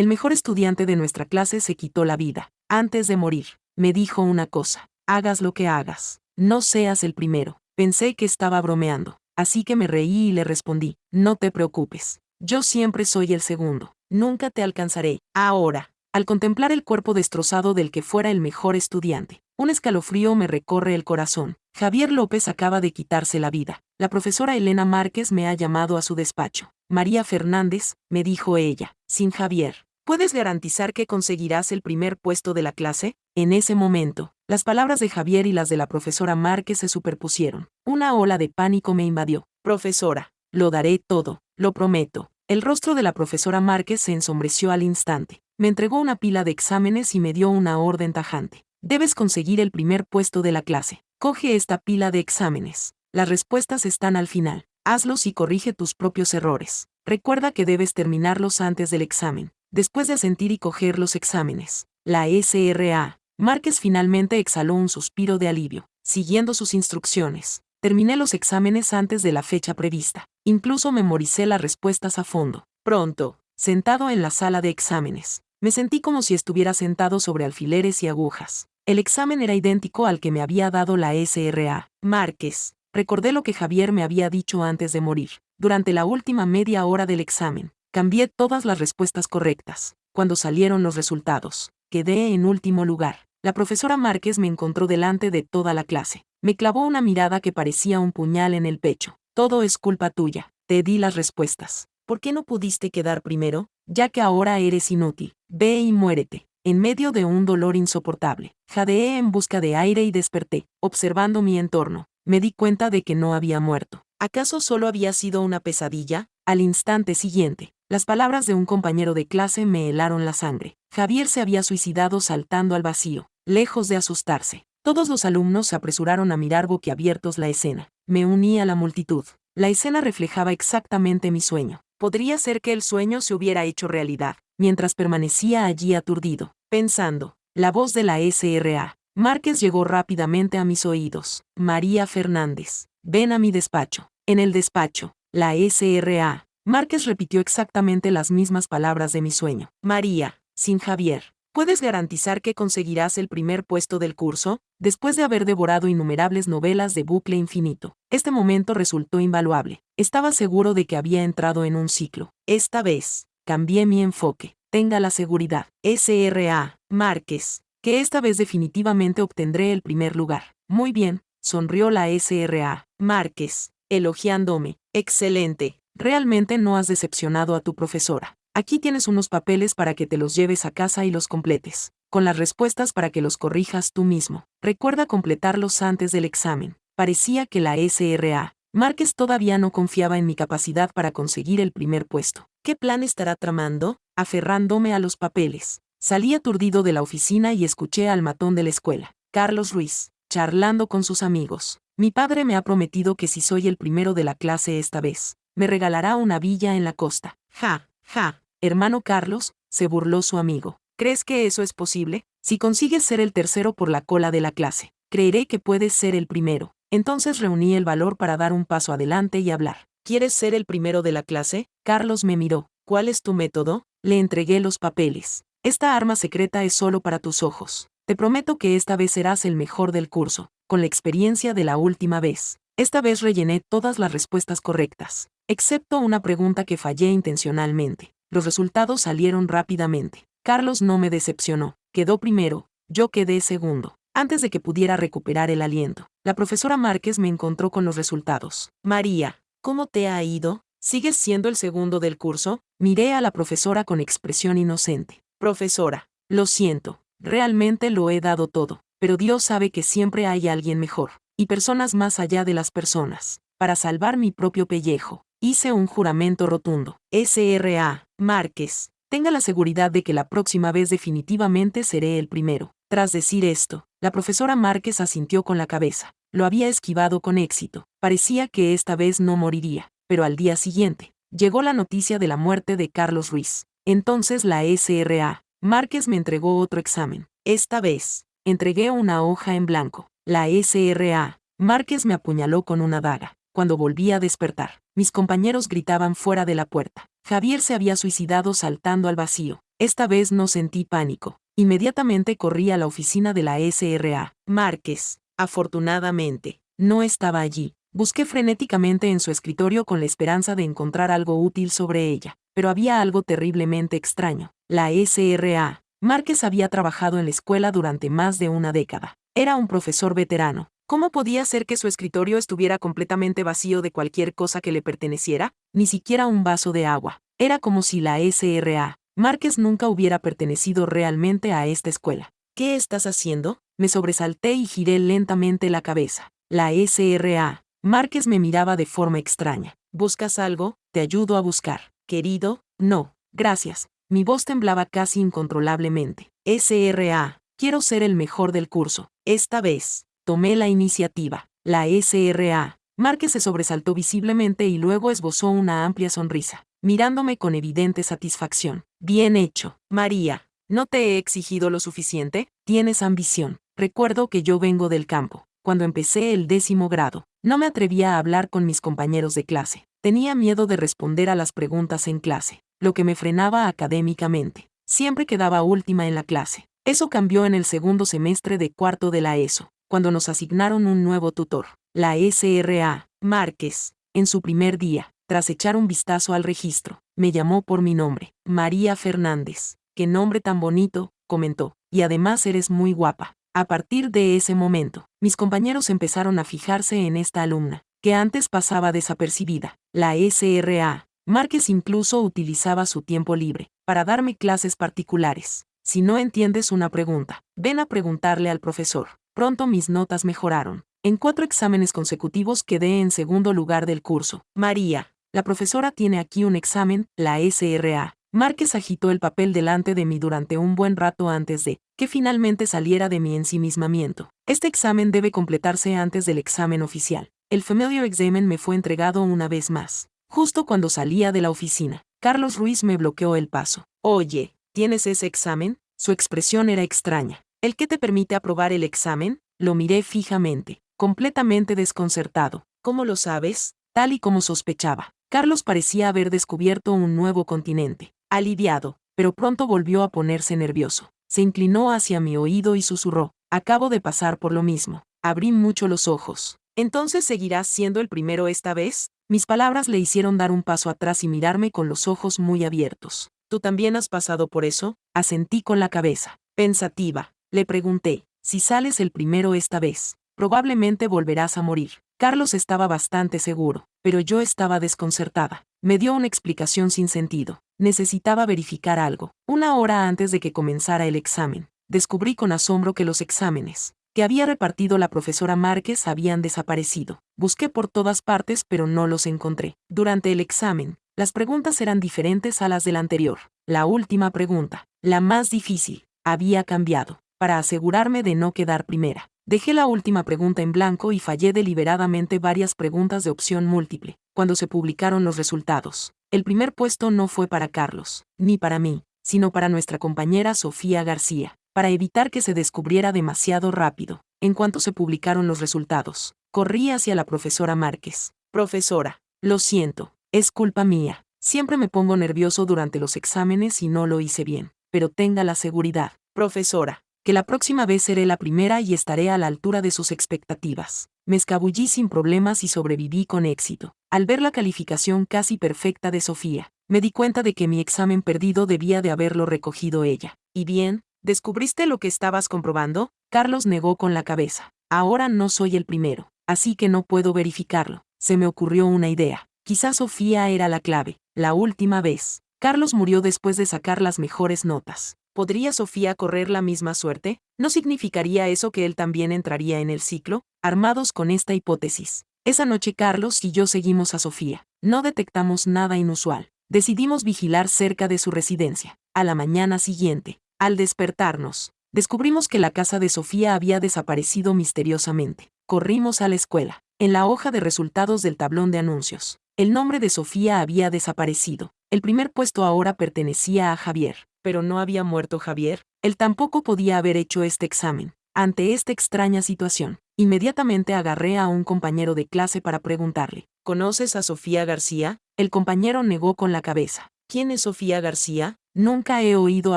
El mejor estudiante de nuestra clase se quitó la vida. Antes de morir, me dijo una cosa: hagas lo que hagas, no seas el primero. Pensé que estaba bromeando, así que me reí y le respondí: no te preocupes, yo siempre soy el segundo, nunca te alcanzaré. Ahora, al contemplar el cuerpo destrozado del que fuera el mejor estudiante, un escalofrío me recorre el corazón. Javier López acaba de quitarse la vida. La profesora Elena Márquez me ha llamado a su despacho. María Fernández, me dijo ella, sin Javier, ¿puedes garantizar que conseguirás el primer puesto de la clase? En ese momento, las palabras de Javier y las de la profesora Márquez se superpusieron. Una ola de pánico me invadió. Profesora, lo daré todo, lo prometo. El rostro de la profesora Márquez se ensombreció al instante. Me entregó una pila de exámenes y me dio una orden tajante. Debes conseguir el primer puesto de la clase. Coge esta pila de exámenes. Las respuestas están al final. Hazlos y corrige tus propios errores. Recuerda que debes terminarlos antes del examen. Después de asentir y coger los exámenes, la SRA. Márquez finalmente exhaló un suspiro de alivio. Siguiendo sus instrucciones, terminé los exámenes antes de la fecha prevista. Incluso memoricé las respuestas a fondo. Pronto, sentado en la sala de exámenes, me sentí como si estuviera sentado sobre alfileres y agujas. El examen era idéntico al que me había dado la SRA. Márquez. Recordé lo que Javier me había dicho antes de morir. Durante la última media hora del examen, cambié todas las respuestas correctas. Cuando salieron los resultados, quedé en último lugar. La profesora Márquez me encontró delante de toda la clase. Me clavó una mirada que parecía un puñal en el pecho. Todo es culpa tuya. Te di las respuestas. ¿Por qué no pudiste quedar primero? Ya que ahora eres inútil. Ve y muérete. En medio de un dolor insoportable, jadeé en busca de aire y desperté. Observando mi entorno, me di cuenta de que no había muerto. ¿Acaso solo había sido una pesadilla? Al instante siguiente, las palabras de un compañero de clase me helaron la sangre. Javier se había suicidado saltando al vacío. Lejos de asustarse, todos los alumnos se apresuraron a mirar boquiabiertos la escena. Me uní a la multitud. La escena reflejaba exactamente mi sueño. Podría ser que el sueño se hubiera hecho realidad. Mientras permanecía allí aturdido, pensando, la voz de la SRA. Márquez llegó rápidamente a mis oídos. María Fernández, ven a mi despacho. En el despacho, la SRA. Márquez repitió exactamente las mismas palabras de mi sueño. María, sin Javier, ¿puedes garantizar que conseguirás el primer puesto del curso? Después de haber devorado innumerables novelas de bucle infinito, este momento resultó invaluable. Estaba seguro de que había entrado en un ciclo. Esta vez, cambié mi enfoque. Tenga la seguridad, SRA. Márquez, que esta vez definitivamente obtendré el primer lugar. Muy bien, sonrió la SRA. Márquez, elogiándome. Excelente. Realmente no has decepcionado a tu profesora. Aquí tienes unos papeles para que te los lleves a casa y los completes, con las respuestas para que los corrijas tú mismo. Recuerda completarlos antes del examen. Parecía que la SRA. Márquez todavía no confiaba en mi capacidad para conseguir el primer puesto. ¿Qué plan estará tramando? Aferrándome a los papeles, salí aturdido de la oficina y escuché al matón de la escuela, Carlos Ruiz, charlando con sus amigos. Mi padre me ha prometido que si soy el primero de la clase esta vez, me regalará una villa en la costa. Ja, ja, hermano Carlos, se burló su amigo. ¿Crees que eso es posible? Si consigues ser el tercero por la cola de la clase, creeré que puedes ser el primero. Entonces reuní el valor para dar un paso adelante y hablar. ¿Quieres ser el primero de la clase? Carlos me miró. ¿Cuál es tu método? Le entregué los papeles. Esta arma secreta es solo para tus ojos. Te prometo que esta vez serás el mejor del curso, con la experiencia de la última vez. Esta vez rellené todas las respuestas correctas, excepto una pregunta que fallé intencionalmente. Los resultados salieron rápidamente. Carlos no me decepcionó. Quedó primero, yo quedé segundo. Antes de que pudiera recuperar el aliento, la profesora Márquez me encontró con los resultados. María, ¿cómo te ha ido? ¿Sigues siendo el segundo del curso? Miré a la profesora con expresión inocente. Profesora, lo siento, realmente lo he dado todo, pero Dios sabe que siempre hay alguien mejor, y personas más allá de las personas. Para salvar mi propio pellejo, hice un juramento rotundo. SRA. Márquez, tenga la seguridad de que la próxima vez definitivamente seré el primero. Tras decir esto, la profesora Márquez asintió con la cabeza. Lo había esquivado con éxito. Parecía que esta vez no moriría. Pero al día siguiente, llegó la noticia de la muerte de Carlos Ruiz. Entonces la SRA. Márquez me entregó otro examen. Esta vez, entregué una hoja en blanco. La SRA. Márquez me apuñaló con una daga. Cuando volví a despertar, mis compañeros gritaban fuera de la puerta. Javier se había suicidado saltando al vacío. Esta vez no sentí pánico. Inmediatamente corrí a la oficina de la SRA. Márquez, afortunadamente, no estaba allí. Busqué frenéticamente en su escritorio con la esperanza de encontrar algo útil sobre ella, pero había algo terriblemente extraño. La SRA. Márquez había trabajado en la escuela durante más de una década. Era un profesor veterano. ¿Cómo podía ser que su escritorio estuviera completamente vacío de cualquier cosa que le perteneciera? Ni siquiera un vaso de agua. Era como si la SRA. Márquez nunca hubiera pertenecido realmente a esta escuela. ¿Qué estás haciendo? Me sobresalté y giré lentamente la cabeza. La SRA. Márquez me miraba de forma extraña. ¿Buscas algo? Te ayudo a buscar. Querido, no, gracias. Mi voz temblaba casi incontrolablemente. SRA. Quiero ser el mejor del curso. Esta vez, tomé la iniciativa. La SRA. Márquez se sobresaltó visiblemente y luego esbozó una amplia sonrisa, mirándome con evidente satisfacción. Bien hecho, María. ¿No te he exigido lo suficiente? Tienes ambición. Recuerdo que yo vengo del campo. Cuando empecé el 10º grado, no me atrevía a hablar con mis compañeros de clase. Tenía miedo de responder a las preguntas en clase, lo que me frenaba académicamente. Siempre quedaba última en la clase. Eso cambió en el segundo semestre de cuarto de la ESO, cuando nos asignaron un nuevo tutor. La SRA. Márquez, en su primer día, tras echar un vistazo al registro, me llamó por mi nombre. María Fernández. Qué nombre tan bonito, comentó. Y además eres muy guapa. A partir de ese momento, mis compañeros empezaron a fijarse en esta alumna, que antes pasaba desapercibida. La SRA. Márquez incluso utilizaba su tiempo libre para darme clases particulares. Si no entiendes una pregunta, ven a preguntarle al profesor. Pronto mis notas mejoraron. En 4 exámenes consecutivos quedé en segundo lugar del curso. María, la profesora tiene aquí un examen, la SRA. Márquez agitó el papel delante de mí durante un buen rato antes de que finalmente saliera de mi ensimismamiento. Este examen debe completarse antes del examen oficial. El familiar examen me fue entregado una vez más. Justo cuando salía de la oficina, Carlos Ruiz me bloqueó el paso. Oye, ¿tienes ese examen? Su expresión era extraña. ¿El que te permite aprobar el examen? Lo miré fijamente, completamente desconcertado. ¿Cómo lo sabes? Tal y como sospechaba. Carlos parecía haber descubierto un nuevo continente. Aliviado, pero pronto volvió a ponerse nervioso. Se inclinó hacia mi oído y susurró: acabo de pasar por lo mismo. Abrí mucho los ojos. ¿Entonces seguirás siendo el primero esta vez? Mis palabras le hicieron dar un paso atrás y mirarme con los ojos muy abiertos. ¿Tú también has pasado por eso? Asentí con la cabeza. Pensativa, le pregunté: si sales el primero esta vez, probablemente volverás a morir. Carlos estaba bastante seguro, pero yo estaba desconcertada. Me dio una explicación sin sentido. Necesitaba verificar algo. Una hora antes de que comenzara el examen, descubrí con asombro que los exámenes que había repartido la profesora Márquez habían desaparecido. Busqué por todas partes pero no los encontré. Durante el examen, las preguntas eran diferentes a las del anterior. La última pregunta, la más difícil, había cambiado, para asegurarme de no quedar primera. Dejé la última pregunta en blanco y fallé deliberadamente varias preguntas de opción múltiple. Cuando se publicaron los resultados, el primer puesto no fue para Carlos, ni para mí, sino para nuestra compañera Sofía García, para evitar que se descubriera demasiado rápido. En cuanto se publicaron los resultados, corrí hacia la profesora Márquez. Profesora, lo siento, es culpa mía. Siempre me pongo nervioso durante los exámenes y no lo hice bien, pero tenga la seguridad, profesora, que la próxima vez seré la primera y estaré a la altura de sus expectativas. Me escabullí sin problemas y sobreviví con éxito. Al ver la calificación casi perfecta de Sofía, me di cuenta de que mi examen perdido debía de haberlo recogido ella. ¿Y bien? ¿Descubriste lo que estabas comprobando? Carlos negó con la cabeza. Ahora no soy el primero, así que no puedo verificarlo. Se me ocurrió una idea. Quizás Sofía era la clave. La última vez, Carlos murió después de sacar las mejores notas. ¿Podría Sofía correr la misma suerte? ¿No significaría eso que él también entraría en el ciclo? Armados con esta hipótesis, esa noche Carlos y yo seguimos a Sofía. No detectamos nada inusual. Decidimos vigilar cerca de su residencia. A la mañana siguiente, al despertarnos, descubrimos que la casa de Sofía había desaparecido misteriosamente. Corrimos a la escuela. En la hoja de resultados del tablón de anuncios, el nombre de Sofía había desaparecido. El primer puesto ahora pertenecía a Javier. ¿Pero no había muerto Javier? Él tampoco podía haber hecho este examen. Ante esta extraña situación, inmediatamente agarré a un compañero de clase para preguntarle: ¿conoces a Sofía García? El compañero negó con la cabeza. ¿Quién es Sofía García? Nunca he oído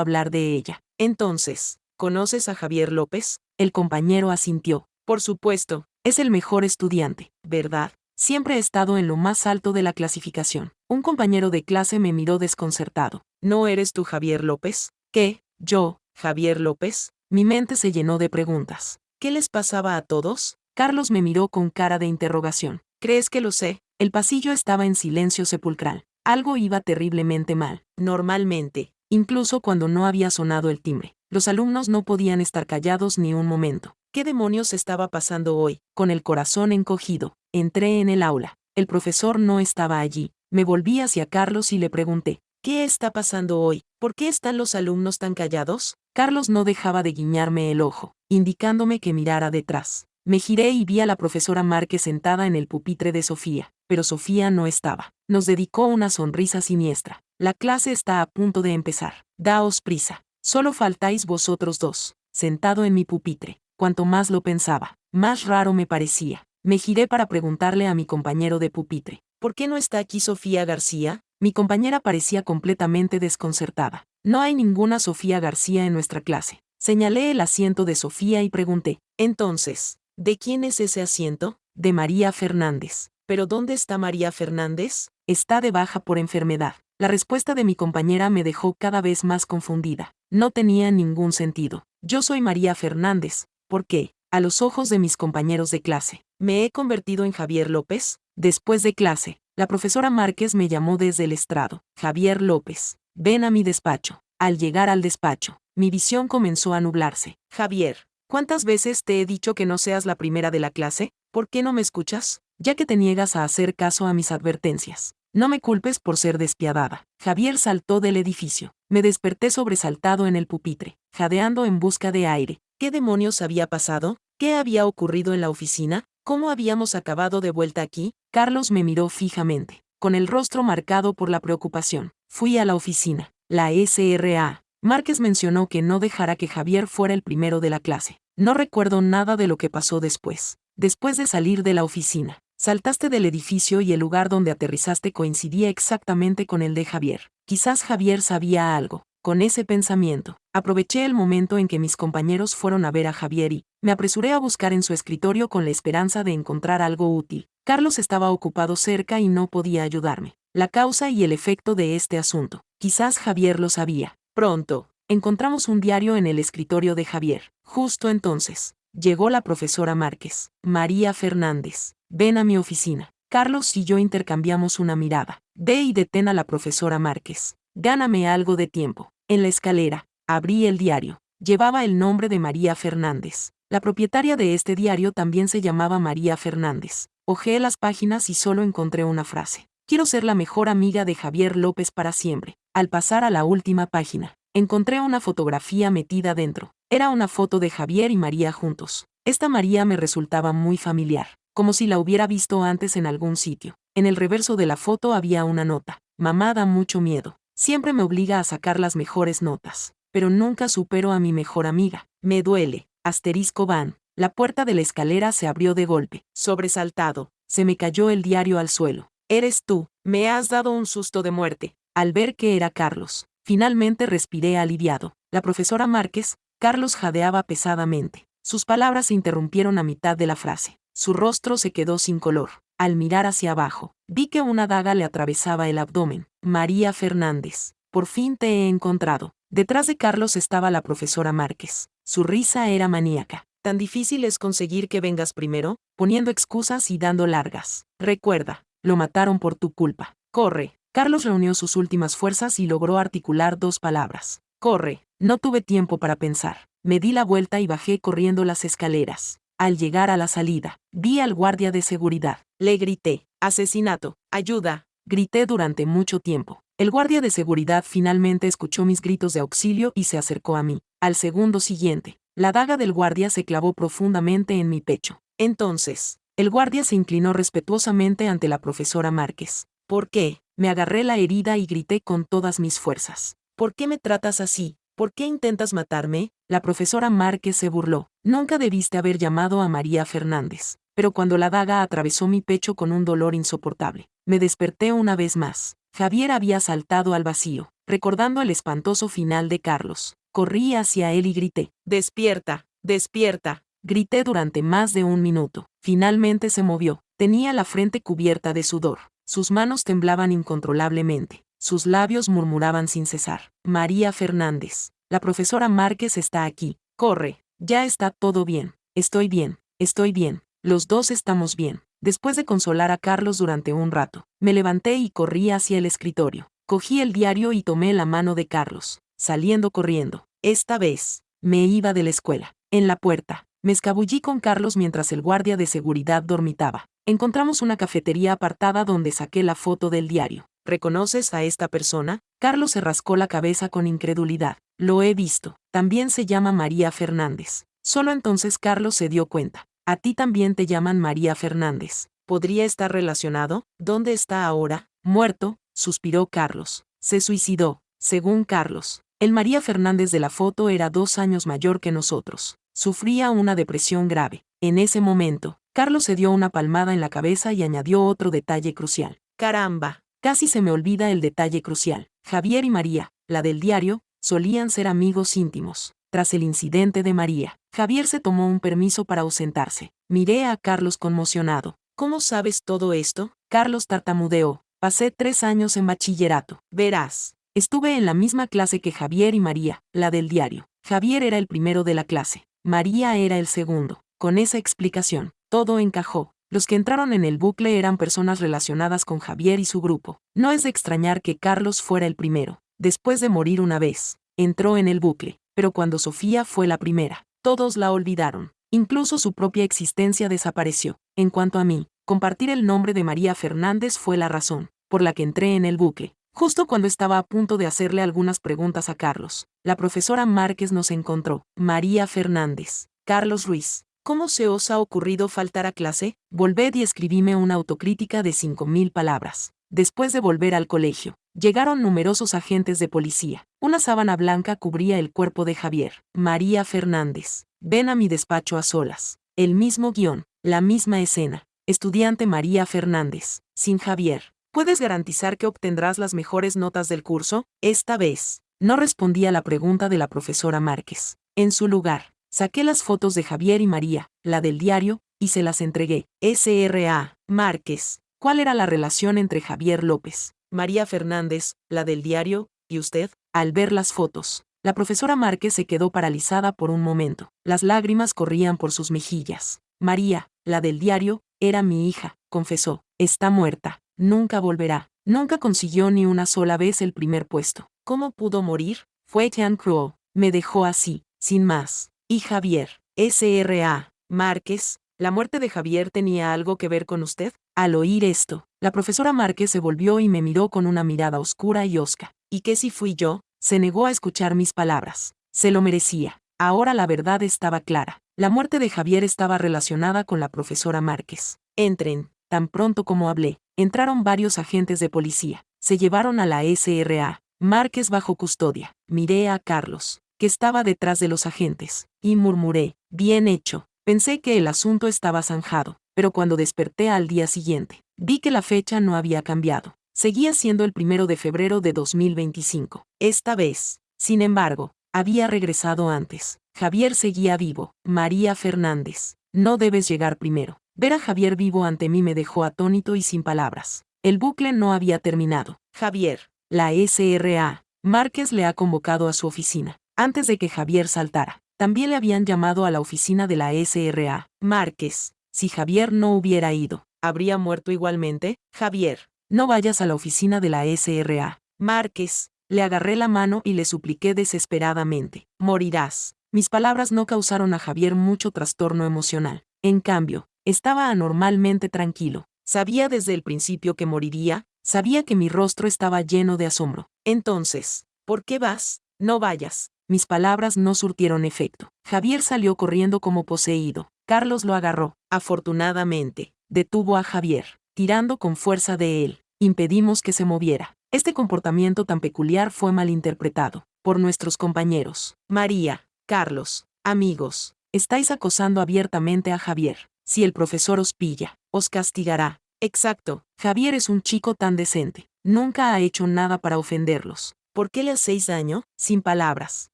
hablar de ella. Entonces, ¿conoces a Javier López? El compañero asintió. Por supuesto, es el mejor estudiante, ¿verdad? Siempre he estado en lo más alto de la clasificación. Un compañero de clase me miró desconcertado. ¿No eres tú Javier López? ¿Qué? ¿Yo, Javier López? Mi mente se llenó de preguntas. ¿Qué les pasaba a todos? Carlos me miró con cara de interrogación. ¿Crees que lo sé? El pasillo estaba en silencio sepulcral. Algo iba terriblemente mal. Normalmente, incluso cuando no había sonado el timbre, los alumnos no podían estar callados ni un momento. ¿Qué demonios estaba pasando hoy? Con el corazón encogido, entré en el aula. El profesor no estaba allí. Me volví hacia Carlos y le pregunté, ¿qué está pasando hoy? ¿Por qué están los alumnos tan callados? Carlos no dejaba de guiñarme el ojo, indicándome que mirara detrás. Me giré y vi a la profesora Márquez sentada en el pupitre de Sofía, pero Sofía no estaba. Nos dedicó una sonrisa siniestra. La clase está a punto de empezar. Daos prisa. Solo faltáis vosotros dos. Sentado en mi pupitre. Cuanto más lo pensaba, más raro me parecía. Me giré para preguntarle a mi compañero de pupitre, ¿por qué no está aquí Sofía García? Mi compañera parecía completamente desconcertada. No hay ninguna Sofía García en nuestra clase. Señalé el asiento de Sofía y pregunté, entonces, ¿de quién es ese asiento? De María Fernández. ¿Pero dónde está María Fernández? Está de baja por enfermedad. La respuesta de mi compañera me dejó cada vez más confundida. No tenía ningún sentido. Yo soy María Fernández. ¿Por qué? A los ojos de mis compañeros de clase, ¿me he convertido en Javier López? Después de clase, la profesora Márquez me llamó desde el estrado. Javier López, ven a mi despacho. Al llegar al despacho, mi visión comenzó a nublarse. Javier, ¿cuántas veces te he dicho que no seas la primera de la clase? ¿Por qué no me escuchas? Ya que te niegas a hacer caso a mis advertencias. No me culpes por ser despiadada. Javier saltó del edificio. Me desperté sobresaltado en el pupitre, jadeando en busca de aire. ¿Qué demonios había pasado? ¿Qué había ocurrido en la oficina? ¿Cómo habíamos acabado de vuelta aquí? Carlos me miró fijamente, con el rostro marcado por la preocupación. Fui a la oficina. La SRA. Márquez mencionó que no dejara que Javier fuera el primero de la clase. No recuerdo nada de lo que pasó después. Después de salir de la oficina, saltaste del edificio y el lugar donde aterrizaste coincidía exactamente con el de Javier. Quizás Javier sabía algo. Con ese pensamiento, aproveché el momento en que mis compañeros fueron a ver a Javier y me apresuré a buscar en su escritorio con la esperanza de encontrar algo útil. Carlos estaba ocupado cerca y no podía ayudarme. La causa y el efecto de este asunto. Quizás Javier lo sabía. Pronto, encontramos un diario en el escritorio de Javier. Justo entonces, llegó la profesora Márquez. María Fernández, ven a mi oficina. Carlos y yo intercambiamos una mirada. Ve y detén a la profesora Márquez. Gáname algo de tiempo. En la escalera, abrí el diario. Llevaba el nombre de María Fernández. La propietaria de este diario también se llamaba María Fernández. Hojeé las páginas y solo encontré una frase. Quiero ser la mejor amiga de Javier López para siempre. Al pasar a la última página, encontré una fotografía metida dentro. Era una foto de Javier y María juntos. Esta María me resultaba muy familiar, como si la hubiera visto antes en algún sitio. En el reverso de la foto había una nota. Mamá da mucho miedo. Siempre me obliga a sacar las mejores notas, pero nunca supero a mi mejor amiga. Me duele. Asterisco van. La puerta de la escalera se abrió de golpe. Sobresaltado, se me cayó el diario al suelo. Eres tú. Me has dado un susto de muerte. Al ver que era Carlos, finalmente respiré aliviado. La profesora Márquez, Carlos jadeaba pesadamente. Sus palabras se interrumpieron a mitad de la frase. Su rostro se quedó sin color. Al mirar hacia abajo, vi que una daga le atravesaba el abdomen. María Fernández, por fin te he encontrado. Detrás de Carlos estaba la profesora Márquez. Su risa era maníaca. ¿Tan difícil es conseguir que vengas primero? Poniendo excusas y dando largas. Recuerda, lo mataron por tu culpa. Corre. Carlos reunió sus últimas fuerzas y logró articular dos palabras. Corre. No tuve tiempo para pensar. Me di la vuelta y bajé corriendo las escaleras. Al llegar a la salida, vi al guardia de seguridad. Le grité, asesinato, ayuda. Grité durante mucho tiempo. El guardia de seguridad finalmente escuchó mis gritos de auxilio y se acercó a mí. Al segundo siguiente, la daga del guardia se clavó profundamente en mi pecho. Entonces, el guardia se inclinó respetuosamente ante la profesora Márquez. ¿Por qué? Me agarré la herida y grité con todas mis fuerzas. ¿Por qué me tratas así? ¿Por qué intentas matarme? La profesora Márquez se burló. Nunca debiste haber llamado a María Fernández. Pero cuando la daga atravesó mi pecho con un dolor insoportable, me desperté una vez más. Javier había saltado al vacío, recordando el espantoso final de Carlos. Corrí hacia él y grité, «¡Despierta! ¡Despierta!». Grité durante más de un minuto. Finalmente se movió. Tenía la frente cubierta de sudor. Sus manos temblaban incontrolablemente. Sus labios murmuraban sin cesar. «María Fernández. La profesora Márquez está aquí. Corre. Ya está todo bien. Estoy bien. Estoy bien. Los dos estamos bien». Después de consolar a Carlos durante un rato, me levanté y corrí hacia el escritorio. Cogí el diario y tomé la mano de Carlos, saliendo corriendo. Esta vez, me iba de la escuela. En la puerta, me escabullí con Carlos mientras el guardia de seguridad dormitaba. Encontramos una cafetería apartada donde saqué la foto del diario. ¿Reconoces a esta persona? Carlos se rascó la cabeza con incredulidad. Lo he visto. También se llama María Fernández. Solo entonces Carlos se dio cuenta. A ti también te llaman María Fernández. ¿Podría estar relacionado? ¿Dónde está ahora? Muerto, suspiró Carlos. Se suicidó, según Carlos. El María Fernández de la foto era 2 años mayor que nosotros. Sufría una depresión grave. En ese momento, Carlos se dio una palmada en la cabeza y añadió otro detalle crucial. Caramba, casi se me olvida el detalle crucial. Javier y María, la del diario, solían ser amigos íntimos. Tras el incidente de María, Javier se tomó un permiso para ausentarse. Miré a Carlos conmocionado. ¿Cómo sabes todo esto? Carlos tartamudeó. Pasé 3 años en bachillerato. Verás. Estuve en la misma clase que Javier y María, la del diario. Javier era el primero de la clase. María era el segundo. Con esa explicación, todo encajó. Los que entraron en el bucle eran personas relacionadas con Javier y su grupo. No es de extrañar que Carlos fuera el primero. Después de morir una vez, entró en el bucle. Pero cuando Sofía fue la primera, todos la olvidaron. Incluso su propia existencia desapareció. En cuanto a mí, compartir el nombre de María Fernández fue la razón por la que entré en el bucle. Justo cuando estaba a punto de hacerle algunas preguntas a Carlos, la profesora Márquez nos encontró. María Fernández. Carlos Ruiz. ¿Cómo se os ha ocurrido faltar a clase? Volved y escribíme una autocrítica de 5.000 palabras. Después de volver al colegio, llegaron numerosos agentes de policía. Una sábana blanca cubría el cuerpo de Javier. María Fernández. Ven a mi despacho a solas. El mismo guión, la misma escena. Estudiante María Fernández. Sin Javier. ¿Puedes garantizar que obtendrás las mejores notas del curso? Esta vez. No respondí a la pregunta de la profesora Márquez. En su lugar, saqué las fotos de Javier y María, la del diario, y se las entregué. S.R.A. Márquez. ¿Cuál era la relación entre Javier López, María Fernández, la del diario, y usted? Al ver las fotos, la profesora Márquez se quedó paralizada por un momento. Las lágrimas corrían por sus mejillas. María, la del diario, era mi hija, confesó. Está muerta. Nunca volverá. Nunca consiguió ni una sola vez el primer puesto. ¿Cómo pudo morir? Fue tan cruel. Me dejó así, sin más. Y Javier, S.R.A. Márquez, ¿la muerte de Javier tenía algo que ver con usted? Al oír esto, la profesora Márquez se volvió y me miró con una mirada oscura y hosca. ¿Y qué si fui yo? Se negó a escuchar mis palabras. Se lo merecía. Ahora la verdad estaba clara. La muerte de Javier estaba relacionada con la profesora Márquez. Entren. Tan pronto como hablé, entraron varios agentes de policía. Se llevaron a la S.R.A. Márquez bajo custodia. Miré a Carlos, que estaba detrás de los agentes, y murmuré, bien hecho. Pensé que el asunto estaba zanjado, pero cuando desperté al día siguiente, vi que la fecha no había cambiado. Seguía siendo el 1 de febrero de 2025. Esta vez, sin embargo, había regresado antes. Javier seguía vivo. María Fernández. No debes llegar primero. Ver a Javier vivo ante mí me dejó atónito y sin palabras. El bucle no había terminado. Javier, la S.R.A. Márquez le ha convocado a su oficina. Antes de que Javier saltara, también le habían llamado a la oficina de la S.R.A. Márquez. Si Javier no hubiera ido, ¿habría muerto igualmente? Javier, no vayas a la oficina de la S.R.A. Márquez. Le agarré la mano y le supliqué desesperadamente. Morirás. Mis palabras no causaron a Javier mucho trastorno emocional. En cambio, estaba anormalmente tranquilo. Sabía desde el principio que moriría, sabía que mi rostro estaba lleno de asombro. Entonces, ¿por qué vas? No vayas. Mis palabras no surtieron efecto. Javier salió corriendo como poseído. Carlos lo agarró. Afortunadamente, detuvo a Javier, tirando con fuerza de él. Impedimos que se moviera. Este comportamiento tan peculiar fue malinterpretado por nuestros compañeros. María, Carlos, amigos, estáis acosando abiertamente a Javier. Si el profesor os pilla, os castigará. Exacto, Javier es un chico tan decente. Nunca ha hecho nada para ofenderlos. ¿Por qué le hacéis daño? Sin palabras.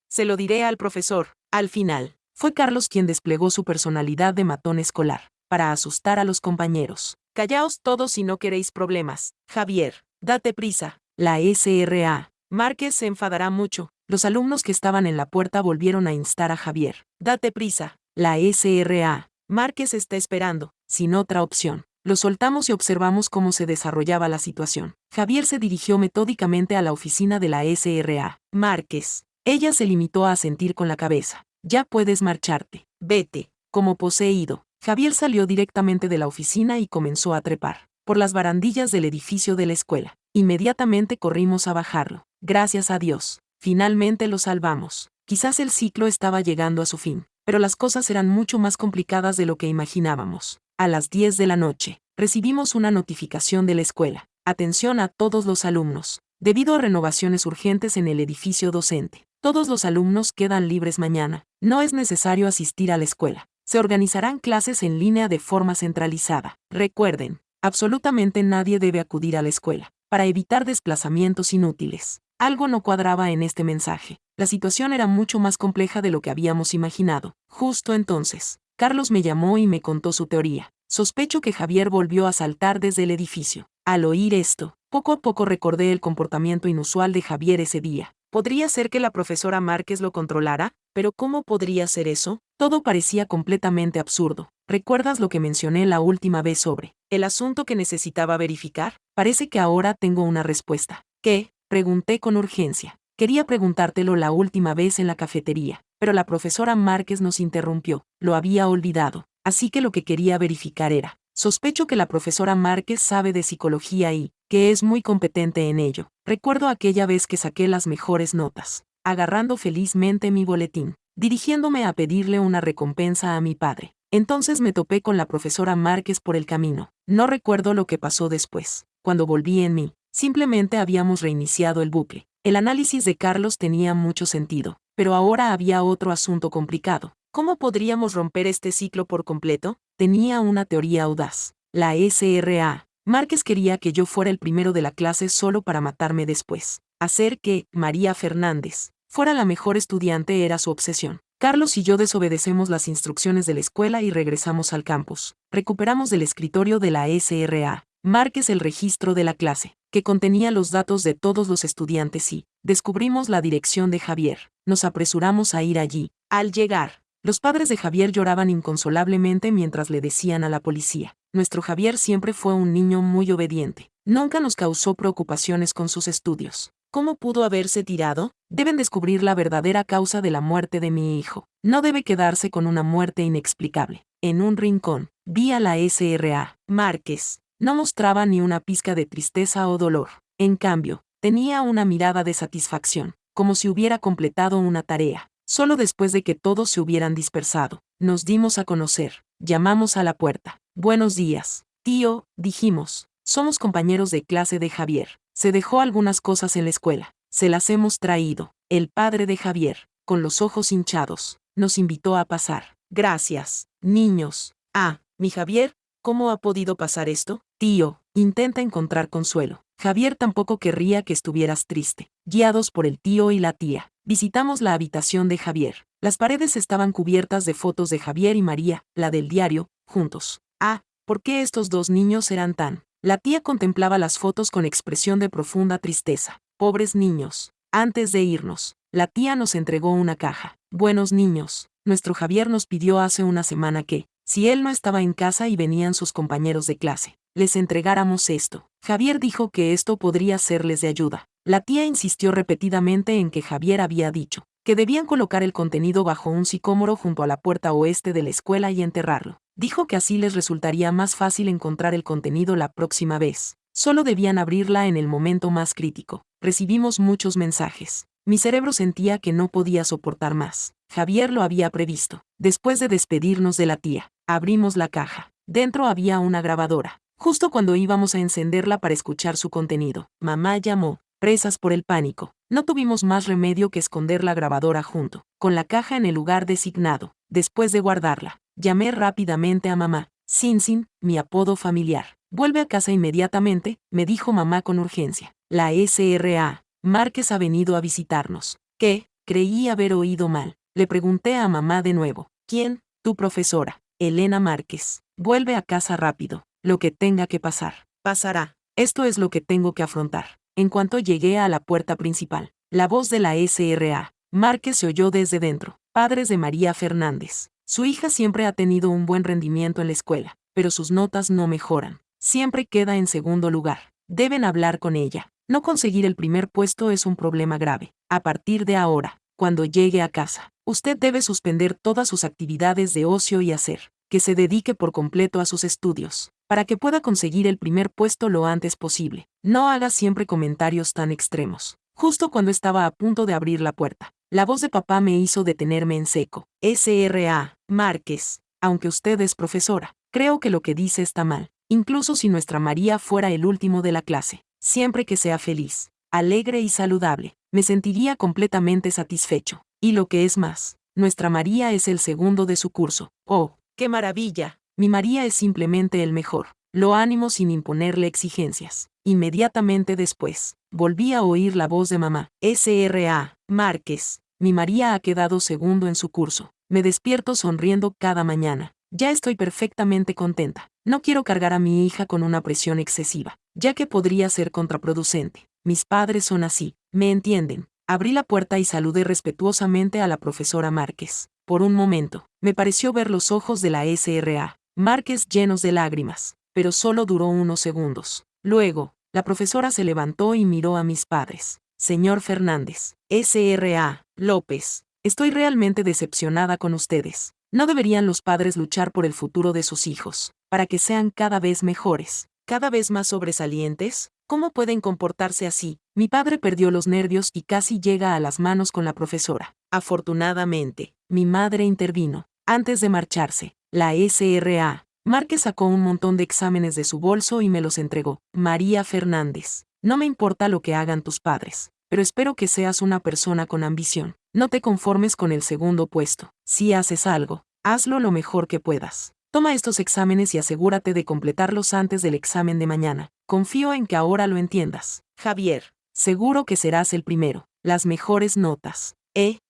Se lo diré al profesor. Al final, fue Carlos quien desplegó su personalidad de matón escolar, para asustar a los compañeros. Callaos todos si no queréis problemas. Javier, date prisa. La SRA. Márquez se enfadará mucho. Los alumnos que estaban en la puerta volvieron a instar a Javier. Date prisa. La SRA. Márquez está esperando, sin otra opción. Lo soltamos y observamos cómo se desarrollaba la situación. Javier se dirigió metódicamente a la oficina de la SRA. Márquez. Ella se limitó a asentir con la cabeza. Ya puedes marcharte. Vete. Como poseído. Javier salió directamente de la oficina y comenzó a trepar por las barandillas del edificio de la escuela. Inmediatamente corrimos a bajarlo. Gracias a Dios. Finalmente lo salvamos. Quizás el ciclo estaba llegando a su fin, pero las cosas eran mucho más complicadas de lo que imaginábamos. A las 10 de la noche, recibimos una notificación de la escuela. Atención a todos los alumnos. Debido a renovaciones urgentes en el edificio docente, todos los alumnos quedan libres mañana. No es necesario asistir a la escuela. Se organizarán clases en línea de forma centralizada. Recuerden, absolutamente nadie debe acudir a la escuela, para evitar desplazamientos inútiles. Algo no cuadraba en este mensaje. La situación era mucho más compleja de lo que habíamos imaginado. Justo entonces, Carlos me llamó y me contó su teoría. Sospecho que Javier volvió a saltar desde el edificio. Al oír esto, poco a poco recordé el comportamiento inusual de Javier ese día. ¿Podría ser que la profesora Márquez lo controlara? ¿Pero cómo podría ser eso? Todo parecía completamente absurdo. ¿Recuerdas lo que mencioné la última vez sobre el asunto que necesitaba verificar? Parece que ahora tengo una respuesta. ¿Qué? Pregunté con urgencia. Quería preguntártelo la última vez en la cafetería, pero la profesora Márquez nos interrumpió. Lo había olvidado. Así que lo que quería verificar era: sospecho que la profesora Márquez sabe de psicología y que es muy competente en ello. Recuerdo aquella vez que saqué las mejores notas, agarrando felizmente mi boletín, dirigiéndome a pedirle una recompensa a mi padre. Entonces me topé con la profesora Márquez por el camino. No recuerdo lo que pasó después. Cuando volví en mí, simplemente habíamos reiniciado el bucle. El análisis de Carlos tenía mucho sentido, pero ahora había otro asunto complicado. ¿Cómo podríamos romper este ciclo por completo? Tenía una teoría audaz. La SRA. Márquez quería que yo fuera el primero de la clase solo para matarme después. Hacer que María Fernández fuera la mejor estudiante era su obsesión. Carlos y yo desobedecemos las instrucciones de la escuela y regresamos al campus. Recuperamos del escritorio de la SRA. Márquez el registro de la clase, que contenía los datos de todos los estudiantes y descubrimos la dirección de Javier. Nos apresuramos a ir allí. Al llegar, los padres de Javier lloraban inconsolablemente mientras le decían a la policía: nuestro Javier siempre fue un niño muy obediente. Nunca nos causó preocupaciones con sus estudios. ¿Cómo pudo haberse tirado? Deben descubrir la verdadera causa de la muerte de mi hijo. No debe quedarse con una muerte inexplicable. En un rincón, vi a la SRA. Márquez no mostraba ni una pizca de tristeza o dolor. En cambio, tenía una mirada de satisfacción, como si hubiera completado una tarea. Solo después de que todos se hubieran dispersado, nos dimos a conocer. Llamamos a la puerta. Buenos días, tío, dijimos. Somos compañeros de clase de Javier. Se dejó algunas cosas en la escuela. Se las hemos traído. El padre de Javier, con los ojos hinchados, nos invitó a pasar. Gracias, niños. Ah, mi Javier, ¿cómo ha podido pasar esto? Tío, intenta encontrar consuelo. Javier tampoco querría que estuvieras triste. Guiados por el tío y la tía, visitamos la habitación de Javier. Las paredes estaban cubiertas de fotos de Javier y María, la del diario, juntos. Ah, ¿por qué estos dos niños eran tan? La tía contemplaba las fotos con expresión de profunda tristeza. Pobres niños. Antes de irnos, la tía nos entregó una caja. Buenos niños. Nuestro Javier nos pidió hace una semana que, si él no estaba en casa y venían sus compañeros de clase, les entregáramos esto. Javier dijo que esto podría serles de ayuda. La tía insistió repetidamente en que Javier había dicho que debían colocar el contenido bajo un sicómoro junto a la puerta oeste de la escuela y enterrarlo. Dijo que así les resultaría más fácil encontrar el contenido la próxima vez. Solo debían abrirla en el momento más crítico. Recibimos muchos mensajes. Mi cerebro sentía que no podía soportar más. Javier lo había previsto. Después de despedirnos de la tía, abrimos la caja. Dentro había una grabadora. Justo cuando íbamos a encenderla para escuchar su contenido, mamá llamó. Presas por el pánico, no tuvimos más remedio que esconder la grabadora junto con la caja en el lugar designado. Después de guardarla, llamé rápidamente a mamá. Sinsin, mi apodo familiar. Vuelve a casa inmediatamente, me dijo mamá con urgencia. La S.R.A. Márquez ha venido a visitarnos. ¿Qué? Creí haber oído mal. Le pregunté a mamá de nuevo. ¿Quién? Tu profesora, Elena Márquez. Vuelve a casa rápido. Lo que tenga que pasar, pasará. Esto es lo que tengo que afrontar. En cuanto llegué a la puerta principal, la voz de la S.R.A. Márquez se oyó desde dentro. Padres de María Fernández. Su hija siempre ha tenido un buen rendimiento en la escuela, pero sus notas no mejoran. Siempre queda en segundo lugar. Deben hablar con ella. No conseguir el primer puesto es un problema grave. A partir de ahora, cuando llegue a casa, usted debe suspender todas sus actividades de ocio y hacer que se dedique por completo a sus estudios, para que pueda conseguir el primer puesto lo antes posible. No haga siempre comentarios tan extremos. Justo cuando estaba a punto de abrir la puerta, la voz de papá me hizo detenerme en seco. S.R.A. Márquez, aunque usted es profesora, creo que lo que dice está mal. Incluso si nuestra María fuera el último de la clase, siempre que sea feliz, alegre y saludable, me sentiría completamente satisfecho. Y lo que es más, nuestra María es el segundo de su curso. ¡Oh, qué maravilla! Mi María es simplemente el mejor. Lo ánimo sin imponerle exigencias. Inmediatamente después, volví a oír la voz de mamá. S.R.A. Márquez. Mi María ha quedado segundo en su curso. Me despierto sonriendo cada mañana. Ya estoy perfectamente contenta. No quiero cargar a mi hija con una presión excesiva, ya que podría ser contraproducente. Mis padres son así, ¿me entienden? Abrí la puerta y saludé respetuosamente a la profesora Márquez. Por un momento, me pareció ver los ojos de la S.R.A. Márquez llenos de lágrimas, pero solo duró unos segundos. Luego, la profesora se levantó y miró a mis padres. Señor Fernández, S.R.A. López, estoy realmente decepcionada con ustedes. ¿No deberían los padres luchar por el futuro de sus hijos, para que sean cada vez mejores, cada vez más sobresalientes? ¿Cómo pueden comportarse así? Mi padre perdió los nervios y casi llega a las manos con la profesora. Afortunadamente, mi madre intervino. Antes de marcharse, la S.R.A. Márquez sacó un montón de exámenes de su bolso y me los entregó. María Fernández, no me importa lo que hagan tus padres, pero espero que seas una persona con ambición. No te conformes con el segundo puesto. Si haces algo, hazlo lo mejor que puedas. Toma estos exámenes y asegúrate de completarlos antes del examen de mañana. Confío en que ahora lo entiendas. Javier, seguro que serás el primero. Las mejores notas.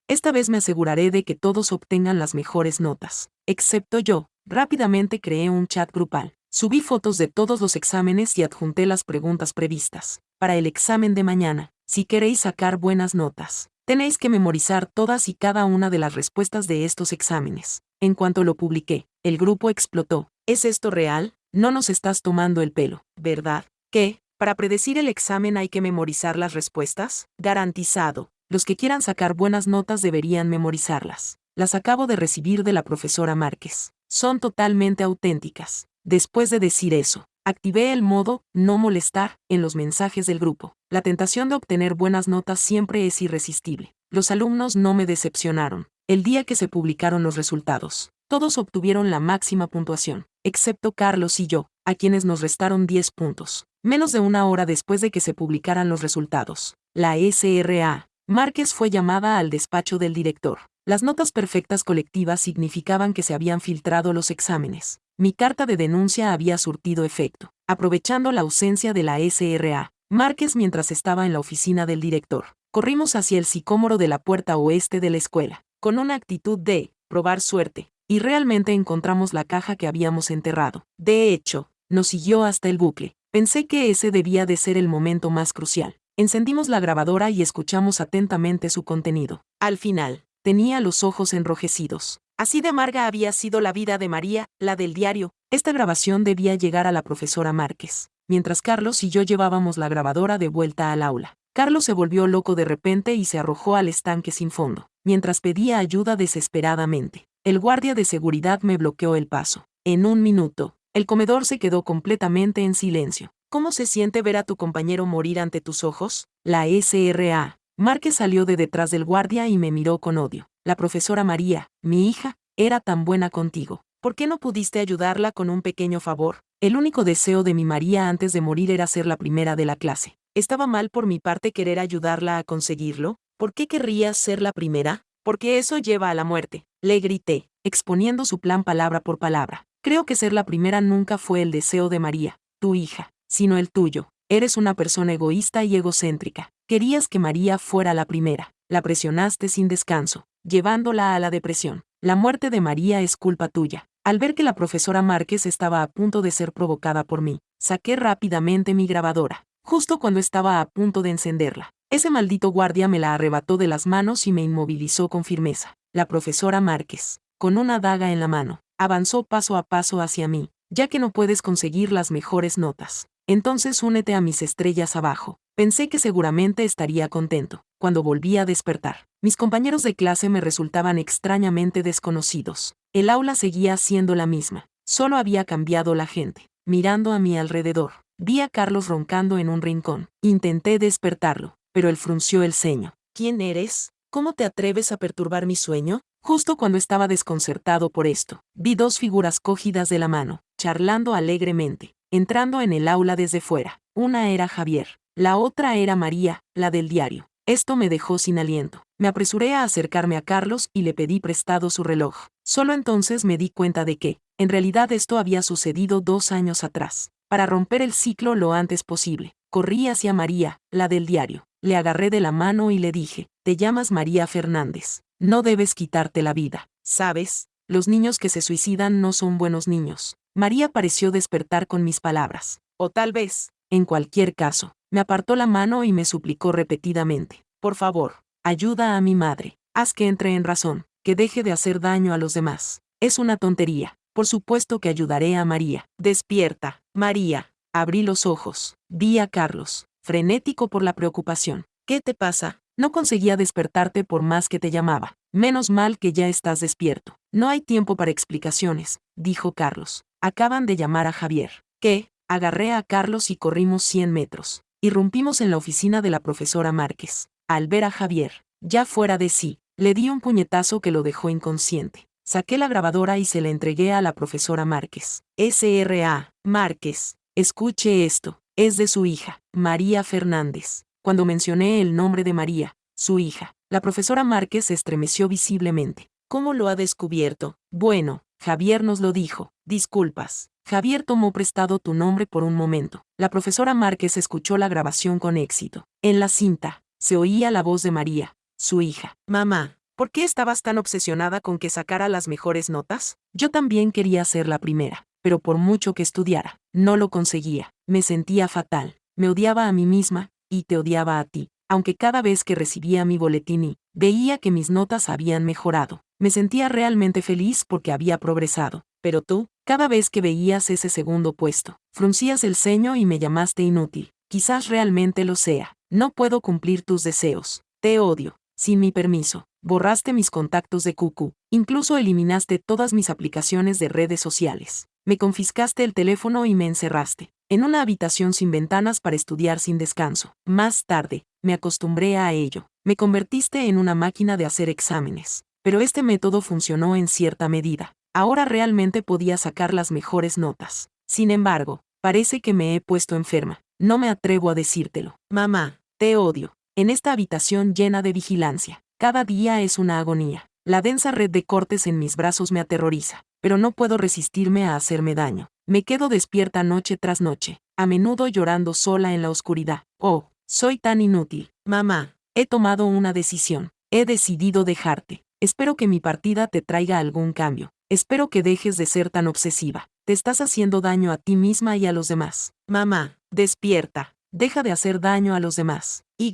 Esta vez me aseguraré de que todos obtengan las mejores notas, excepto yo. Rápidamente creé un chat grupal. Subí fotos de todos los exámenes y adjunté las preguntas previstas. Para el examen de mañana, si queréis sacar buenas notas, tenéis que memorizar todas y cada una de las respuestas de estos exámenes. En cuanto lo publiqué, el grupo explotó. ¿Es esto real? No nos estás tomando el pelo, ¿verdad? ¿Qué? ¿Para predecir el examen hay que memorizar las respuestas? Garantizado. Los que quieran sacar buenas notas deberían memorizarlas. Las acabo de recibir de la profesora Márquez. Son totalmente auténticas. Después de decir eso, activé el modo no molestar en los mensajes del grupo. La tentación de obtener buenas notas siempre es irresistible. Los alumnos no me decepcionaron. El día que se publicaron los resultados, todos obtuvieron la máxima puntuación, excepto Carlos y yo, a quienes nos restaron 10 puntos. Menos de una hora después de que se publicaran los resultados, la S.R.A. Márquez fue llamada al despacho del director. Las notas perfectas colectivas significaban que se habían filtrado los exámenes. Mi carta de denuncia había surtido efecto. Aprovechando la ausencia de la S.R.A. Márquez mientras estaba en la oficina del director, corrimos hacia el sicómoro de la puerta oeste de la escuela, con una actitud de probar suerte, y realmente encontramos la caja que habíamos enterrado. De hecho, nos siguió hasta el bucle. Pensé que ese debía de ser el momento más crucial. Encendimos la grabadora y escuchamos atentamente su contenido. Al final, tenía los ojos enrojecidos. Así de amarga había sido la vida de María, la del diario. Esta grabación debía llegar a la profesora Márquez, mientras Carlos y yo llevábamos la grabadora de vuelta al aula. Carlos se volvió loco de repente y se arrojó al estanque sin fondo, mientras pedía ayuda desesperadamente. El guardia de seguridad me bloqueó el paso. En un minuto, el comedor se quedó completamente en silencio. ¿Cómo se siente ver a tu compañero morir ante tus ojos? La S.R.A. Márquez salió de detrás del guardia y me miró con odio. La profesora María, mi hija, era tan buena contigo. ¿Por qué no pudiste ayudarla con un pequeño favor? El único deseo de mi María antes de morir era ser la primera de la clase. ¿Estaba mal por mi parte querer ayudarla a conseguirlo? ¿Por qué querrías ser la primera? Porque eso lleva a la muerte. Le grité, exponiendo su plan palabra por palabra. Creo que ser la primera nunca fue el deseo de María. tu hija, sino el tuyo. Eres una persona egoísta y egocéntrica. Querías que María fuera la primera. La presionaste sin descanso, llevándola a la depresión. La muerte de María es culpa tuya. Al ver que la profesora Márquez estaba a punto de ser provocada por mí, saqué rápidamente mi grabadora, justo cuando estaba a punto de encenderla. Ese maldito guardia me la arrebató de las manos y me inmovilizó con firmeza. La profesora Márquez, con una daga en la mano, avanzó paso a paso hacia mí. Ya que no puedes conseguir las mejores notas, entonces únete a mis estrellas abajo. Pensé que seguramente estaría contento. Cuando volví a despertar, mis compañeros de clase me resultaban extrañamente desconocidos. El aula seguía siendo la misma, solo había cambiado la gente. Mirando a mi alrededor, vi a Carlos roncando en un rincón. Intenté despertarlo, pero él frunció el ceño. ¿Quién eres? ¿Cómo te atreves a perturbar mi sueño? Justo cuando estaba desconcertado por esto, vi dos figuras cogidas de la mano, charlando alegremente, entrando en el aula desde fuera. Una era Javier, la otra era María, la del diario. Esto me dejó sin aliento. Me apresuré a acercarme a Carlos y le pedí prestado su reloj. Solo entonces me di cuenta de que, en realidad esto había sucedido 2 años atrás. Para romper el ciclo lo antes posible, corrí hacia María, la del diario. Le agarré de la mano y le dije, te llamas María Fernández. No debes quitarte la vida, ¿sabes? Los niños que se suicidan no son buenos niños. María pareció despertar con mis palabras. O tal vez, en cualquier caso, me apartó la mano y me suplicó repetidamente. Por favor, ayuda a mi madre. Haz que entre en razón, que deje de hacer daño a los demás. Es una tontería. Por supuesto que ayudaré a María. Despierta, María. Abrí los ojos. Vi a Carlos, frenético por la preocupación. ¿Qué te pasa? No conseguía despertarte por más que te llamaba. Menos mal que ya estás despierto. No hay tiempo para explicaciones, dijo Carlos. Acaban de llamar a Javier. ¿Qué? Agarré a Carlos y corrimos 100 metros. Irrumpimos en la oficina de la profesora Márquez. Al ver a Javier, ya fuera de sí, le di un puñetazo que lo dejó inconsciente. Saqué la grabadora y se la entregué a la profesora Márquez. S.R.A. Márquez, escuche esto. Es de su hija, María Fernández. Cuando mencioné el nombre de María, su hija, la profesora Márquez se estremeció visiblemente. ¿Cómo lo ha descubierto? Bueno, Javier nos lo dijo. Disculpas. Javier tomó prestado tu nombre por un momento. La profesora Márquez escuchó la grabación con éxito. En la cinta, se oía la voz de María, su hija. Mamá, ¿por qué estabas tan obsesionada con que sacara las mejores notas? Yo también quería ser la primera, pero por mucho que estudiara, no lo conseguía. Me sentía fatal. Me odiaba a mí misma, y te odiaba a ti, aunque cada vez que recibía mi boletín y veía que mis notas habían mejorado, me sentía realmente feliz porque había progresado. Pero tú, cada vez que veías ese segundo puesto, fruncías el ceño y me llamaste inútil. Quizás realmente lo sea. No puedo cumplir tus deseos. Te odio. Sin mi permiso, borraste mis contactos de QQ, incluso eliminaste todas mis aplicaciones de redes sociales. Me confiscaste el teléfono y me encerraste en una habitación sin ventanas para estudiar sin descanso. Más tarde, me acostumbré a ello. Me convertiste en una máquina de hacer exámenes. Pero este método funcionó en cierta medida. Ahora realmente podía sacar las mejores notas. Sin embargo, parece que me he puesto enferma. No me atrevo a decírtelo. Mamá, te odio. En esta habitación llena de vigilancia, cada día es una agonía. La densa red de cortes en mis brazos me aterroriza, pero no puedo resistirme a hacerme daño. Me quedo despierta noche tras noche, a menudo llorando sola en la oscuridad. Oh, soy tan inútil. Mamá, he tomado una decisión. He decidido dejarte. Espero que mi partida te traiga algún cambio. Espero que dejes de ser tan obsesiva. Te estás haciendo daño a ti misma y a los demás. Mamá, despierta. Deja de hacer daño a los demás. Y,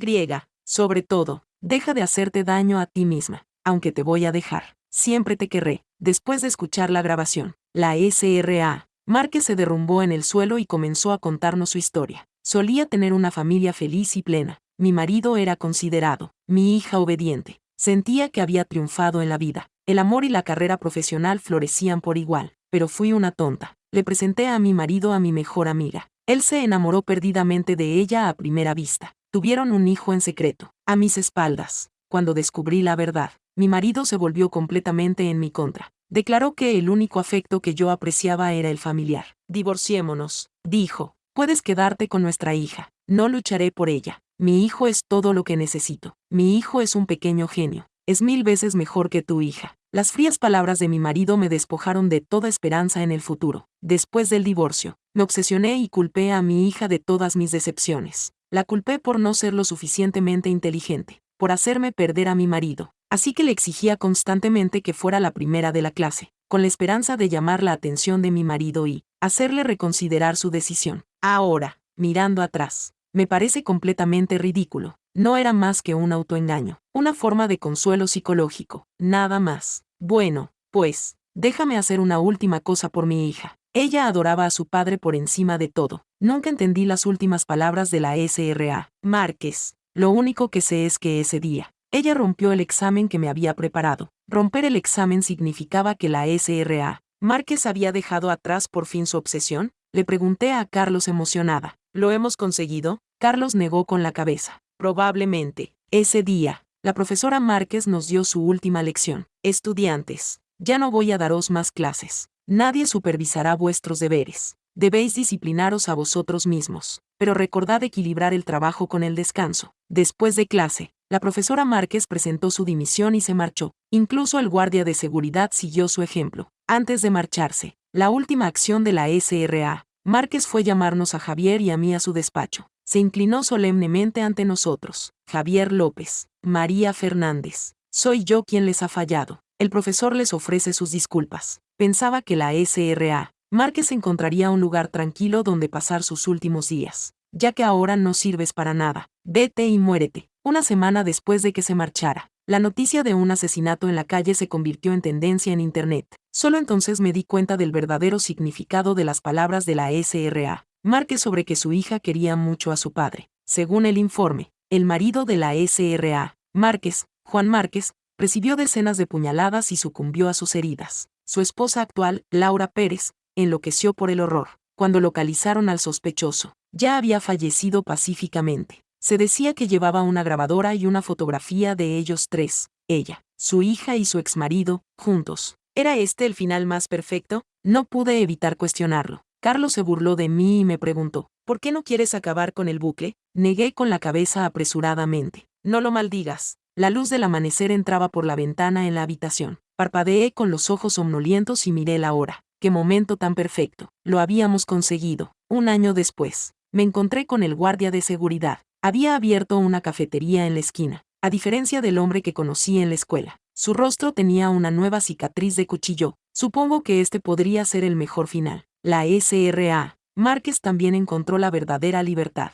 sobre todo, deja de hacerte daño a ti misma. Aunque te voy a dejar, siempre te querré. Después de escuchar la grabación, la S.R.A. Márquez se derrumbó en el suelo y comenzó a contarnos su historia. Solía tener una familia feliz y plena. Mi marido era considerado, mi hija obediente. Sentía que había triunfado en la vida. El amor y la carrera profesional florecían por igual, pero fui una tonta. Le presenté a mi marido a mi mejor amiga. Él se enamoró perdidamente de ella a primera vista. Tuvieron un hijo en secreto, a mis espaldas. Cuando descubrí la verdad, mi marido se volvió completamente en mi contra. Declaró que el único afecto que yo apreciaba era el familiar. Divorciémonos, dijo. Puedes quedarte con nuestra hija. No lucharé por ella. Mi hijo es todo lo que necesito. Mi hijo es un pequeño genio. Es 1000 veces mejor que tu hija. Las frías palabras de mi marido me despojaron de toda esperanza en el futuro. Después del divorcio, Me obsesioné y culpé a mi hija de todas mis decepciones. La culpé por no ser lo suficientemente inteligente, por hacerme perder a mi marido. Así que le exigía constantemente que fuera la primera de la clase, con la esperanza de llamar la atención de mi marido y hacerle reconsiderar su decisión. Ahora, mirando atrás, me parece completamente ridículo. No era más que un autoengaño, una forma de consuelo psicológico, nada más. Bueno, pues, déjame hacer una última cosa por mi hija. Ella adoraba a su padre por encima de todo. Nunca entendí las últimas palabras de la S.R.A. Márquez. Lo único que sé es que ese día, ella rompió el examen que me había preparado. Romper el examen significaba que la S.R.A. Márquez había dejado atrás por fin su obsesión. Le pregunté a Carlos emocionada. ¿Lo hemos conseguido? Carlos negó con la cabeza. Probablemente. Ese día, la profesora Márquez nos dio su última lección. Estudiantes, ya no voy a daros más clases. Nadie supervisará vuestros deberes. Debéis disciplinaros a vosotros mismos, pero recordad equilibrar el trabajo con el descanso. Después de clase, la profesora Márquez presentó su dimisión y se marchó. Incluso el guardia de seguridad siguió su ejemplo. Antes de marcharse, la última acción de la S.R.A. Márquez fue llamarnos a Javier y a mí a su despacho. Se inclinó solemnemente ante nosotros. Javier López, María Fernández, soy yo quien les ha fallado. El profesor les ofrece sus disculpas. Pensaba que la S.R.A. Márquez encontraría un lugar tranquilo donde pasar sus últimos días. Ya que ahora no sirves para nada, vete y muérete. Una semana después de que se marchara, la noticia de un asesinato en la calle se convirtió en tendencia en Internet. Solo entonces me di cuenta del verdadero significado de las palabras de la S.R.A. Márquez sobre que su hija quería mucho a su padre. Según el informe, el marido de la S.R.A. Márquez, Juan Márquez, recibió decenas de puñaladas y sucumbió a sus heridas. Su esposa actual, Laura Pérez, enloqueció por el horror. Cuando localizaron al sospechoso, ya había fallecido pacíficamente. Se decía que llevaba una grabadora y una fotografía de ellos tres, ella, su hija y su exmarido, juntos. ¿Era este el final más perfecto? No pude evitar cuestionarlo. Carlos se burló de mí y me preguntó, ¿por qué no quieres acabar con el bucle? Negué con la cabeza apresuradamente. No lo maldigas. La luz del amanecer entraba por la ventana en la habitación. Parpadeé con los ojos somnolientos y miré la hora. ¡Qué momento tan perfecto! Lo habíamos conseguido. Un año después, me encontré con el guardia de seguridad. Había abierto una cafetería en la esquina. A diferencia del hombre que conocí en la escuela, su rostro tenía una nueva cicatriz de cuchillo. Supongo que este podría ser el mejor final. La S.R.A. Márquez también encontró la verdadera libertad.